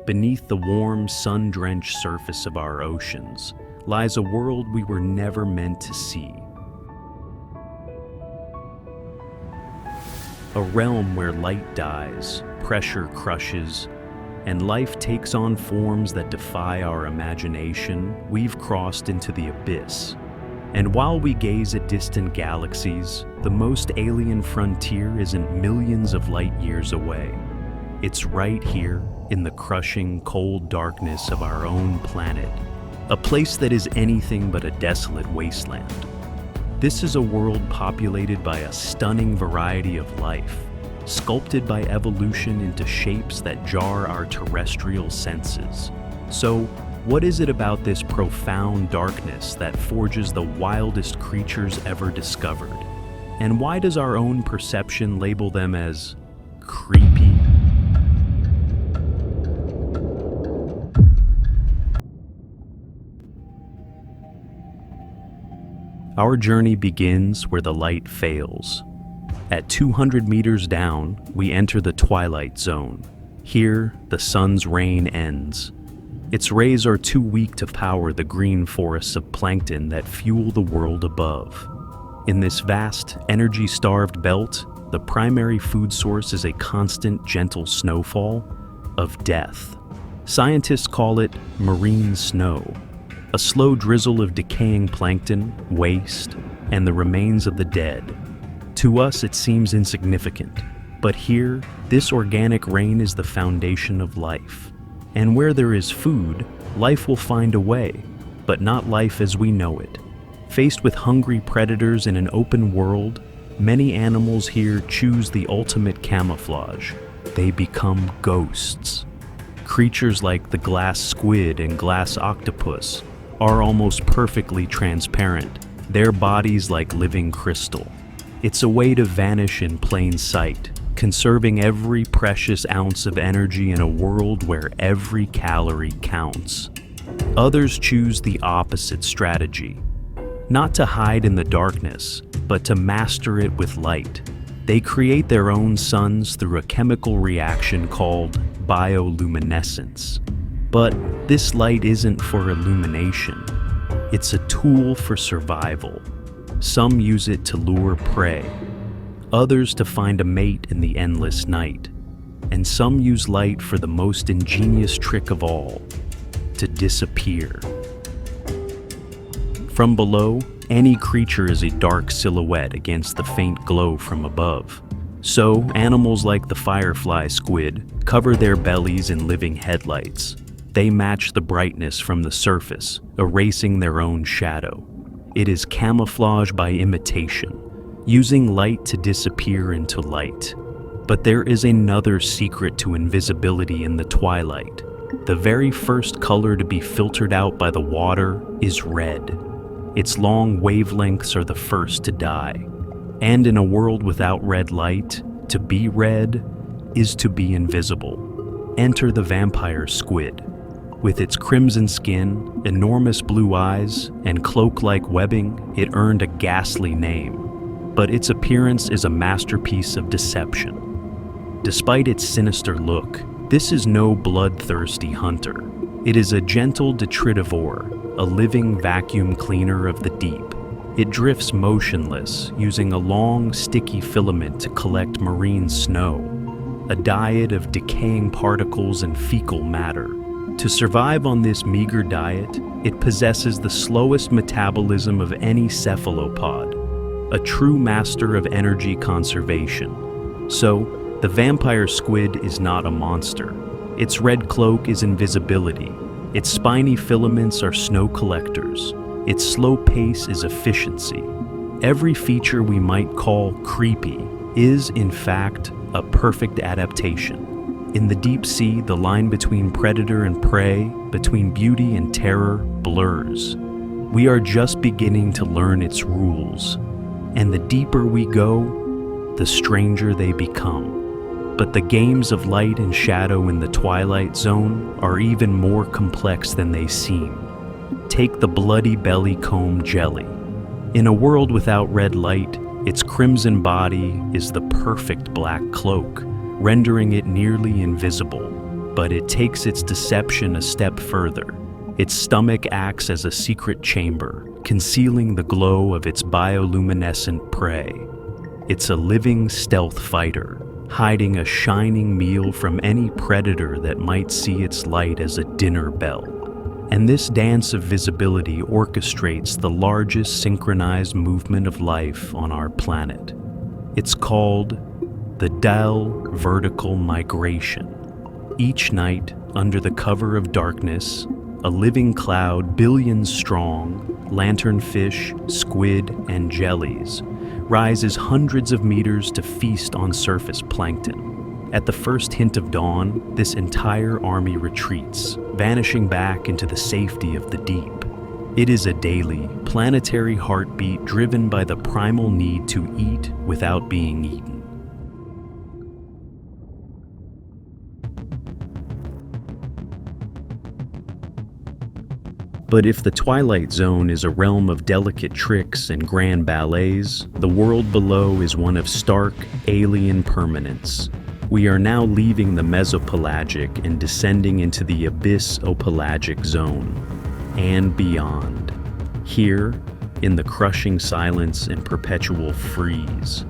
Beneath the warm, sun-drenched surface of our oceans lies a world we were never meant to see. A realm where light dies, pressure crushes, and life takes on forms that defy our imagination. We've crossed into the abyss. And while we gaze at distant galaxies, the most alien frontier isn't millions of light years away. It's right here, in the crushing, cold darkness of our own planet, a place that is anything but a desolate wasteland. This is a world populated by a stunning variety of life, sculpted by evolution into shapes that jar our terrestrial senses. So, what is it about this profound darkness that forges the wildest creatures ever discovered? And why does our own perception label them as creepy? Our journey begins where the light fails. At 200 meters down, we enter the twilight zone. Here, the sun's reign ends. Its rays are too weak to power the green forests of plankton that fuel the world above. In this vast, energy-starved belt, the primary food source is a constant, gentle snowfall of death. Scientists call it marine snow. A slow drizzle of decaying plankton, waste, and the remains of the dead. To us, it seems insignificant, but here, this organic rain is the foundation of life. And where there is food, life will find a way, but not life as we know it. Faced with hungry predators in an open world, many animals here choose the ultimate camouflage. They become ghosts. Creatures like the glass squid and glass octopus are almost perfectly transparent, their bodies like living crystal. It's a way to vanish in plain sight, conserving every precious ounce of energy in a world where every calorie counts. Others choose the opposite strategy, not to hide in the darkness, but to master it with light. They create their own suns through a chemical reaction called bioluminescence. But this light isn't for illumination. It's a tool for survival. Some use it to lure prey, others to find a mate in the endless night, and some use light for the most ingenious trick of all, to disappear. From below, any creature is a dark silhouette against the faint glow from above. So, animals like the firefly squid cover their bellies in living headlights. They match the brightness from the surface, erasing their own shadow. It is camouflage by imitation, using light to disappear into light. But there is another secret to invisibility in the twilight. The very first color to be filtered out by the water is red. Its long wavelengths are the first to die. And in a world without red light, to be red is to be invisible. Enter the vampire squid. With its crimson skin, enormous blue eyes, and cloak-like webbing, it earned a ghastly name. But its appearance is a masterpiece of deception. Despite its sinister look, this is no bloodthirsty hunter. It is a gentle detritivore, a living vacuum cleaner of the deep. It drifts motionless, using a long, sticky filament to collect marine snow, a diet of decaying particles and fecal matter. To survive on this meager diet, it possesses the slowest metabolism of any cephalopod, a true master of energy conservation. So, the vampire squid is not a monster. Its red cloak is invisibility. Its spiny filaments are snow collectors. Its slow pace is efficiency. Every feature we might call creepy is, in fact, a perfect adaptation. In the deep sea, the line between predator and prey, between beauty and terror, blurs. We are just beginning to learn its rules. And the deeper we go, the stranger they become. But the games of light and shadow in the twilight zone are even more complex than they seem. Take the bloody bellycomb jelly. In a world without red light, its crimson body is the perfect black cloak, rendering it nearly invisible. But it takes its deception a step further. Its stomach acts as a secret chamber, concealing the glow of its bioluminescent prey. It's a living stealth fighter, hiding a shining meal from any predator that might see its light as a dinner bell. And this dance of visibility orchestrates the largest synchronized movement of life on our planet. It's called the hadal vertical migration. Each night, under the cover of darkness, a living cloud billions strong, lanternfish, squid, and jellies rises hundreds of meters to feast on surface plankton. At the first hint of dawn, this entire army retreats, vanishing back into the safety of the deep. It is a daily, planetary heartbeat driven by the primal need to eat without being eaten. But if the Twilight Zone is a realm of delicate tricks and grand ballets, the world below is one of stark, alien permanence. We are now leaving the mesopelagic and descending into the abyss-opelagic zone, and beyond. Here, in the crushing silence and perpetual freeze,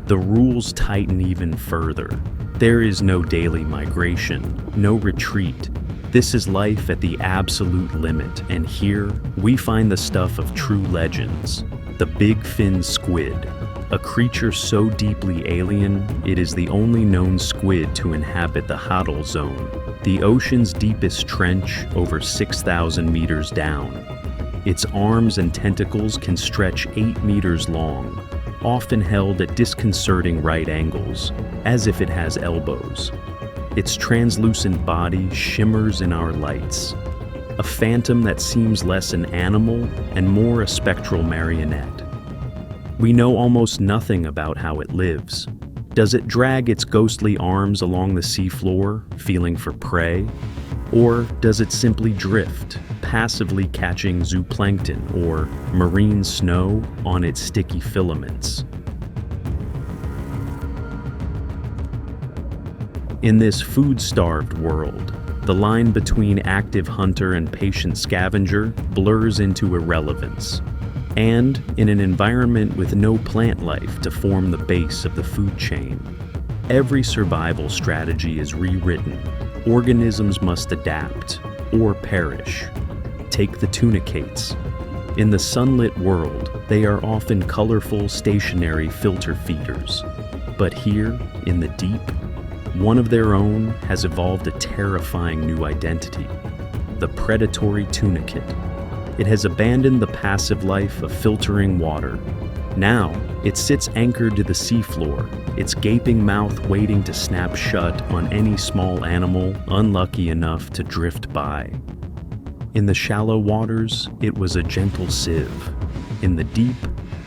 the rules tighten even further. There is no daily migration, no retreat. This is life at the absolute limit, and here we find the stuff of true legends. The big fin squid, a creature so deeply alien it is the only known squid to inhabit the hadal zone, the ocean's deepest trench over 6,000 meters down. Its arms and tentacles can stretch 8 meters long, often held at disconcerting right angles, as if it has elbows. Its translucent body shimmers in our lights, a phantom that seems less an animal and more a spectral marionette. We know almost nothing about how it lives. Does it drag its ghostly arms along the seafloor, feeling for prey? Or does it simply drift, passively catching zooplankton or marine snow on its sticky filaments? In this food-starved world, the line between active hunter and patient scavenger blurs into irrelevance. And in an environment with no plant life to form the base of the food chain, every survival strategy is rewritten. Organisms must adapt or perish. Take the tunicates. In the sunlit world, they are often colorful, stationary filter feeders. But here, in the deep, one of their own has evolved a terrifying new identity, the predatory tunicate. It has abandoned the passive life of filtering water. Now, it sits anchored to the seafloor, its gaping mouth waiting to snap shut on any small animal unlucky enough to drift by. In the shallow waters, it was a gentle sieve. In the deep,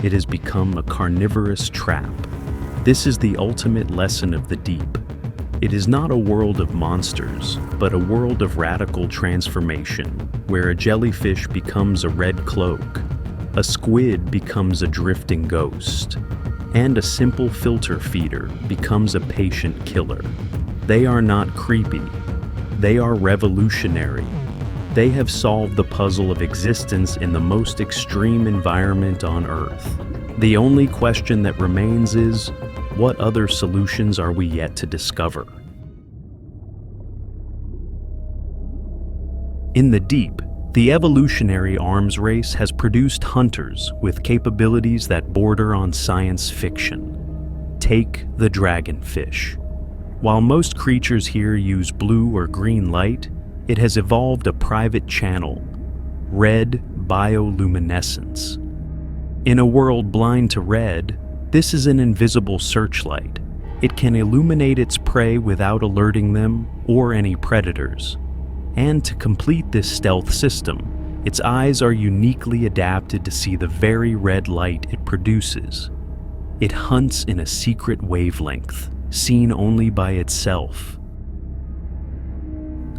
it has become a carnivorous trap. This is the ultimate lesson of the deep. It is not a world of monsters, but a world of radical transformation, where a jellyfish becomes a red cloak, a squid becomes a drifting ghost, and a simple filter feeder becomes a patient killer. They are not creepy. They are revolutionary. They have solved the puzzle of existence in the most extreme environment on Earth. The only question that remains is, what other solutions are we yet to discover? In the deep, the evolutionary arms race has produced hunters with capabilities that border on science fiction. Take the dragonfish. While most creatures here use blue or green light, it has evolved a private channel, red bioluminescence. In a world blind to red, this is an invisible searchlight. It can illuminate its prey without alerting them or any predators. And to complete this stealth system, its eyes are uniquely adapted to see the very red light it produces. It hunts in a secret wavelength, seen only by itself.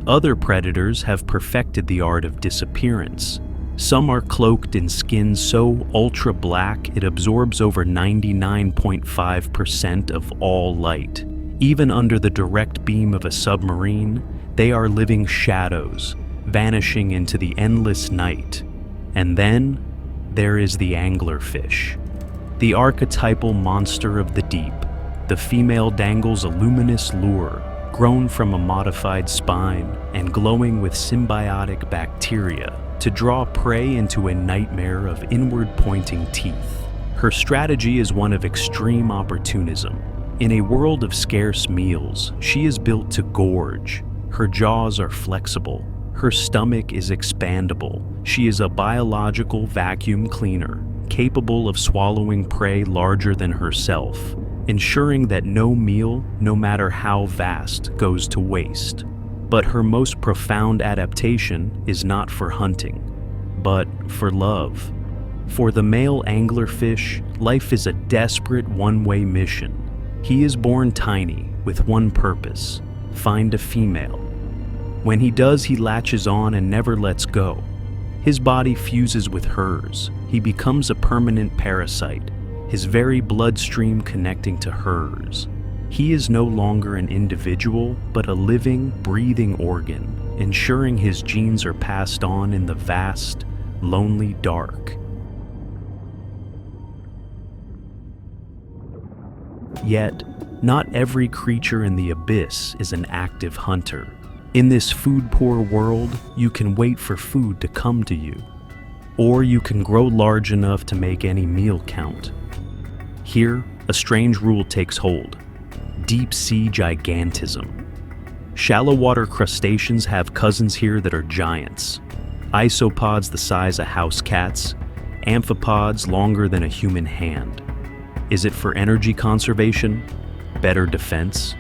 Other predators have perfected the art of disappearance. Some are cloaked in skin so ultra-black it absorbs over 99.5% of all light. Even under the direct beam of a submarine, They are living shadows, vanishing into the endless night. And then, there is the anglerfish, the archetypal monster of the deep. The female dangles a luminous lure, grown from a modified spine and glowing with symbiotic bacteria, to draw prey into a nightmare of inward-pointing teeth. Her strategy is one of extreme opportunism. In a world of scarce meals, she is built to gorge. Her jaws are flexible. Her stomach is expandable. She is a biological vacuum cleaner, capable of swallowing prey larger than herself, ensuring that no meal, no matter how vast, goes to waste. But her most profound adaptation is not for hunting, but for love. For the male anglerfish, life is a desperate one-way mission. He is born tiny, with one purpose: find a female. When he does, he latches on and never lets go. His body fuses with hers. He becomes a permanent parasite, his very bloodstream connecting to hers. He is no longer an individual, but a living, breathing organ, ensuring his genes are passed on in the vast, lonely dark. Yet, not every creature in the abyss is an active hunter. In this food-poor world, you can wait for food to come to you, or you can grow large enough to make any meal count. Here, a strange rule takes hold: deep-sea gigantism. Shallow-water crustaceans have cousins here that are giants. Isopods the size of house cats, amphipods longer than a human hand. Is it for energy conservation? Better defense?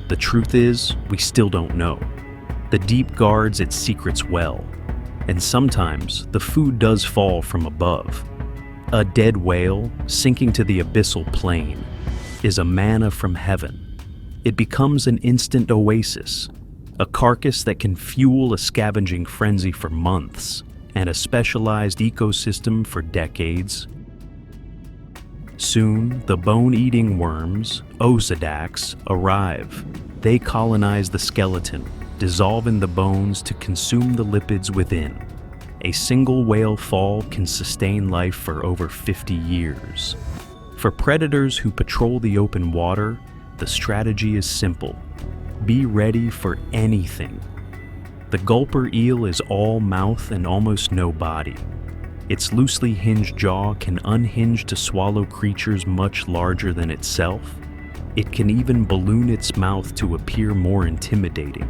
The truth is, we still don't know. The deep guards its secrets well, and sometimes the food does fall from above. A dead whale, sinking to the abyssal plain, is a manna from heaven. It becomes an instant oasis, a carcass that can fuel a scavenging frenzy for months, and a specialized ecosystem for decades. Soon, the bone-eating worms, Osedax, arrive. They colonize the skeleton, dissolve in the bones to consume the lipids within. A single whale fall can sustain life for over 50 years. For predators who patrol the open water, the strategy is simple: be ready for anything. The gulper eel is all mouth and almost no body. Its loosely hinged jaw can unhinge to swallow creatures much larger than itself. It can even balloon its mouth to appear more intimidating,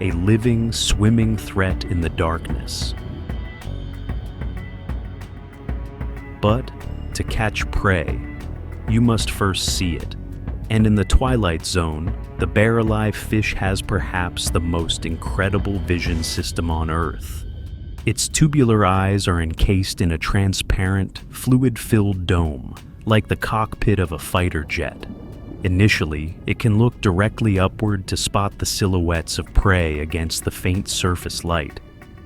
a living, swimming threat in the darkness. But to catch prey, you must first see it. And in the twilight zone, the bare-alive fish has perhaps the most incredible vision system on Earth. Its tubular eyes are encased in a transparent, fluid-filled dome, like the cockpit of a fighter jet. Initially, it can look directly upward to spot the silhouettes of prey against the faint surface light.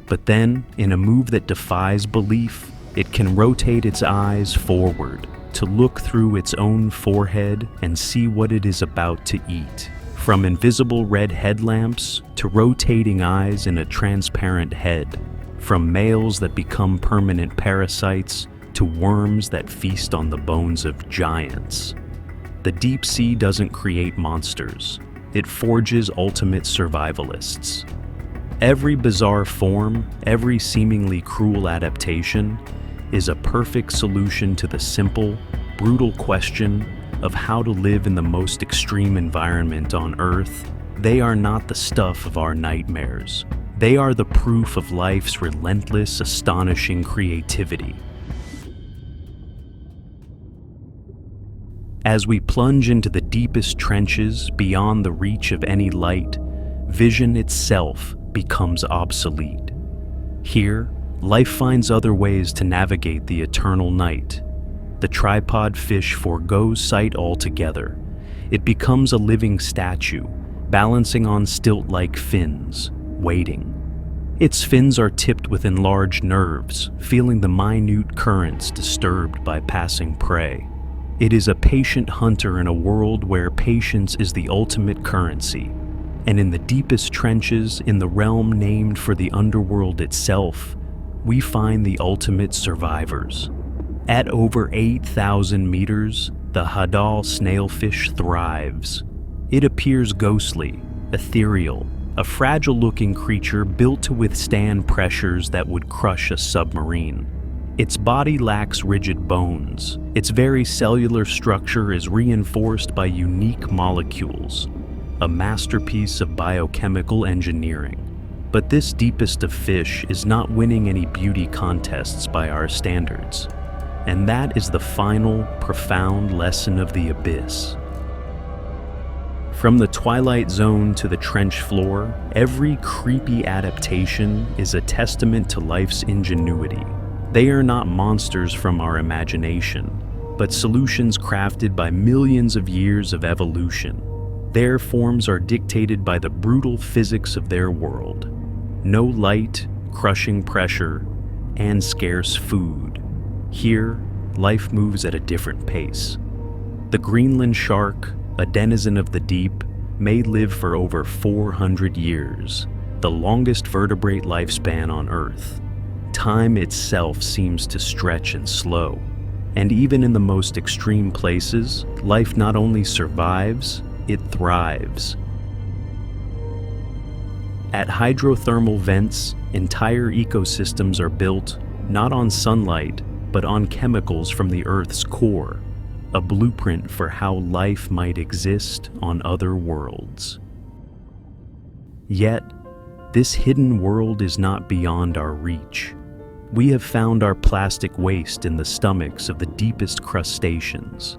But then, in a move that defies belief, it can rotate its eyes forward to look through its own forehead and see what it is about to eat. From invisible red headlamps to rotating eyes in a transparent head. From males that become permanent parasites to worms that feast on the bones of giants. The deep sea doesn't create monsters. It forges ultimate survivalists. Every bizarre form, every seemingly cruel adaptation, is a perfect solution to the simple, brutal question of how to live in the most extreme environment on Earth. They are not the stuff of our nightmares. They are the proof of life's relentless, astonishing creativity. As we plunge into the deepest trenches beyond the reach of any light, vision itself becomes obsolete. Here, life finds other ways to navigate the eternal night. The tripod fish forgoes sight altogether. It becomes a living statue, balancing on stilt-like fins, waiting. Its fins are tipped with enlarged nerves, feeling the minute currents disturbed by passing prey. It is a patient hunter in a world where patience is the ultimate currency. And in the deepest trenches, in the realm named for the underworld itself, we find the ultimate survivors. At over 8,000 meters, the hadal snailfish thrives. It appears ghostly, ethereal, a fragile-looking creature built to withstand pressures that would crush a submarine. Its body lacks rigid bones. Its very cellular structure is reinforced by unique molecules, a masterpiece of biochemical engineering. But this deepest of fish is not winning any beauty contests by our standards. And that is the final, profound lesson of the abyss. From the twilight zone to the trench floor, every creepy adaptation is a testament to life's ingenuity. They are not monsters from our imagination, but solutions crafted by millions of years of evolution. Their forms are dictated by the brutal physics of their world. No light, crushing pressure, and scarce food. Here, life moves at a different pace. The Greenland shark, a denizen of the deep, may live for over 400 years, the longest vertebrate lifespan on Earth. Time itself seems to stretch and slow, and even in the most extreme places, life not only survives, it thrives. At hydrothermal vents, entire ecosystems are built not on sunlight, but on chemicals from the Earth's core, a blueprint for how life might exist on other worlds. Yet, this hidden world is not beyond our reach. We have found our plastic waste in the stomachs of the deepest crustaceans.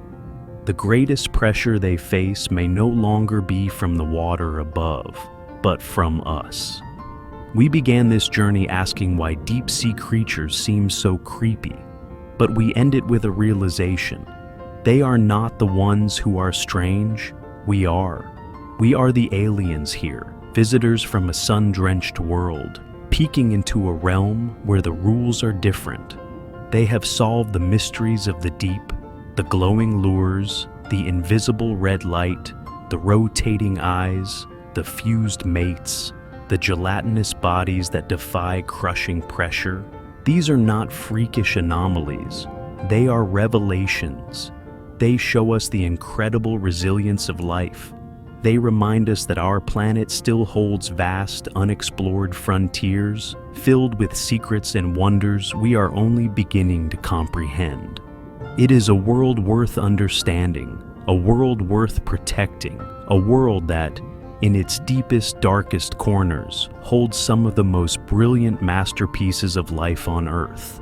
The greatest pressure they face may no longer be from the water above, but from us. We began this journey asking why deep-sea creatures seem so creepy, but we end it with a realization. They are not the ones who are strange, we are. We are the aliens here, visitors from a sun-drenched world, peeking into a realm where the rules are different. They have solved the mysteries of the deep, the glowing lures, the invisible red light, the rotating eyes, the fused mates, the gelatinous bodies that defy crushing pressure. These are not freakish anomalies. They are revelations. They show us the incredible resilience of life. They remind us that our planet still holds vast, unexplored frontiers, filled with secrets and wonders we are only beginning to comprehend. It is a world worth understanding, a world worth protecting, a world that, in its deepest, darkest corners, holds some of the most brilliant masterpieces of life on Earth.